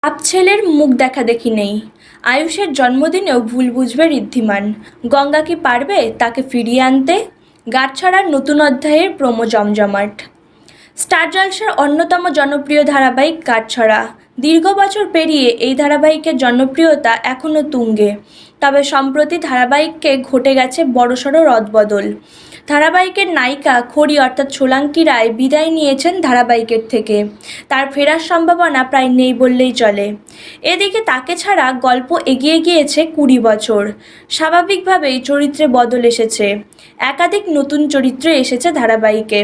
বাপ ছেলের মুখ দেখাদেখি নেই। আয়ুষের জন্মদিনেও ভুল বুঝবে ঋদ্ধিমান। গঙ্গা কি পারবে তাকে ফিরিয়ে আনতে? গাঁটছড়ার নতুন অধ্যায়ের প্রোমো জমজমাট। স্টার জলসার অন্যতম জনপ্রিয় ধারাবাহিক গাঁটছড়া। দীর্ঘ বছর পেরিয়ে এই ধারাবাহিকের জনপ্রিয়তা এখনও তুঙ্গে। তবে সম্প্রতি ধারাবাহিককে ঘটে গেছে বড়সড় রদবদল। ধারাবাহিকের নায়িকা খড়ি অর্থাৎ সোলাঙ্কি রায় বিদায় নিয়েছেন ধারাবাহিকের থেকে। তার ফেরার সম্ভাবনা প্রায় নেই বললেই চলে। এদিকে তাকে ছাড়া গল্প এগিয়ে গিয়েছে 20 বছর। স্বাভাবিকভাবেই চরিত্রে বদল এসেছে। একাধিক নতুন চরিত্র এসেছে ধারাবাহিকে।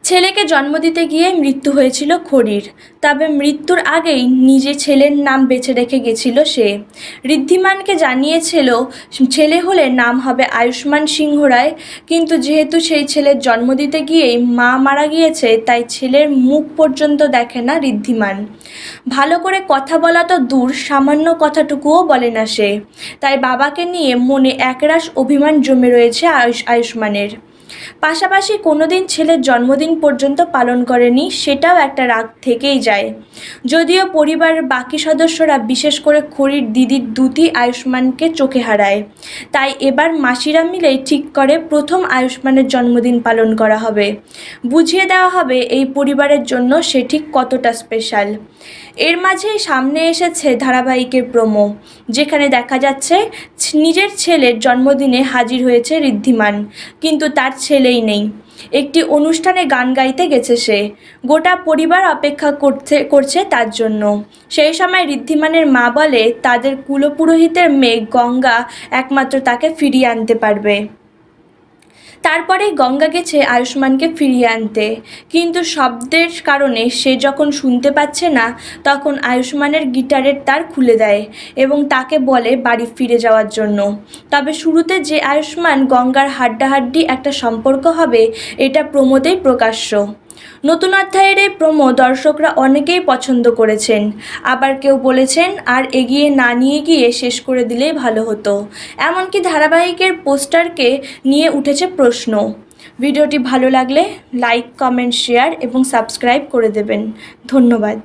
ছেলেকে জন্ম দিতে গিয়ে মৃত্যু হয়েছিল খড়ির। তবে মৃত্যুর আগেই নিজের ছেলের নাম বেছে রেখে গেছিল সে। ঋদ্ধিমানকে জানিয়েছিল ছেলে হলে নাম হবে আয়ুষ্মান সিংহ রায়, কিন্তু যেহেতু সেই ছেলের জন্ম দিতে গিয়েই মা মারা গিয়েছে, তাই ছেলের মুখ পর্যন্ত দেখে না ঋদ্ধিমান। ভালো করে কথা বলা তো দূর, সামান্য কথাটুকুও বলে না সে। তাই বাবাকে নিয়ে মনে একরাশ অভিমান জমে রয়েছে আয়ুষ্মানের। পাশাপাশি কোনোদিন ছেলের জন্মদিন পর্যন্ত পালন করেনি, সেটাও একটা রাগ থেকেই যায়। যদিও পরিবারের বাকি সদস্যরা, বিশেষ করে খড়ির দিদির দ্যুতি আয়ুষ্মানকে চোখে হারায়। তাই এবার মাসিরা মিলেই ঠিক করে প্রথম আয়ুষ্মানের জন্মদিন পালন করা হবে। বুঝিয়ে দেওয়া হবে এই পরিবারের জন্য সে ঠিক কতটা স্পেশাল। এর মাঝেই সামনে এসেছে ধারাবাহিকের প্রোমো, যেখানে দেখা যাচ্ছে নিজের ছেলের জন্মদিনে হাজির হয়েছে ঋদ্ধিমান, কিন্তু তার ছেলেই নেই। একটি অনুষ্ঠানে গান গাইতে গেছে সে। গোটা পরিবার অপেক্ষা করছে তার জন্য। সেই সময় ঋদ্ধিমানের মা বলে তাদের কুলপুরোহিতের মেয়ে গঙ্গা একমাত্র তাকে ফিরিয়ে আনতে পারবে। তারপরে গঙ্গা গেছে আয়ুষ্মানকে ফিরিয়ে আনতে, কিন্তু শব্দের কারণে সে যখন শুনতে পাচ্ছে না, তখন আয়ুষ্মানের গিটারের তার খুলে দেয় এবং তাকে বলে বাড়ি ফিরে যাওয়ার জন্য। তবে শুরুতে যে আয়ুষ্মান গঙ্গার হাড্ডাহাড্ডি একটা সম্পর্ক হবে, এটা প্রোমোতেই প্রকাশ্য। নতুন অধ্যায়ের এই প্রোমো দর্শকরা অনেকেই পছন্দ করেছেন, আবার কেউ বলেছেন আর এগিয়ে না নিয়ে গিয়ে শেষ করে দিলেই ভালো হতো। এমনকি ধারাবাহিকের পোস্টারকে নিয়ে উঠেছে প্রশ্ন। ভিডিওটি ভালো লাগলে লাইক, কমেন্ট, শেয়ার এবং সাবস্ক্রাইব করে দেবেন। ধন্যবাদ।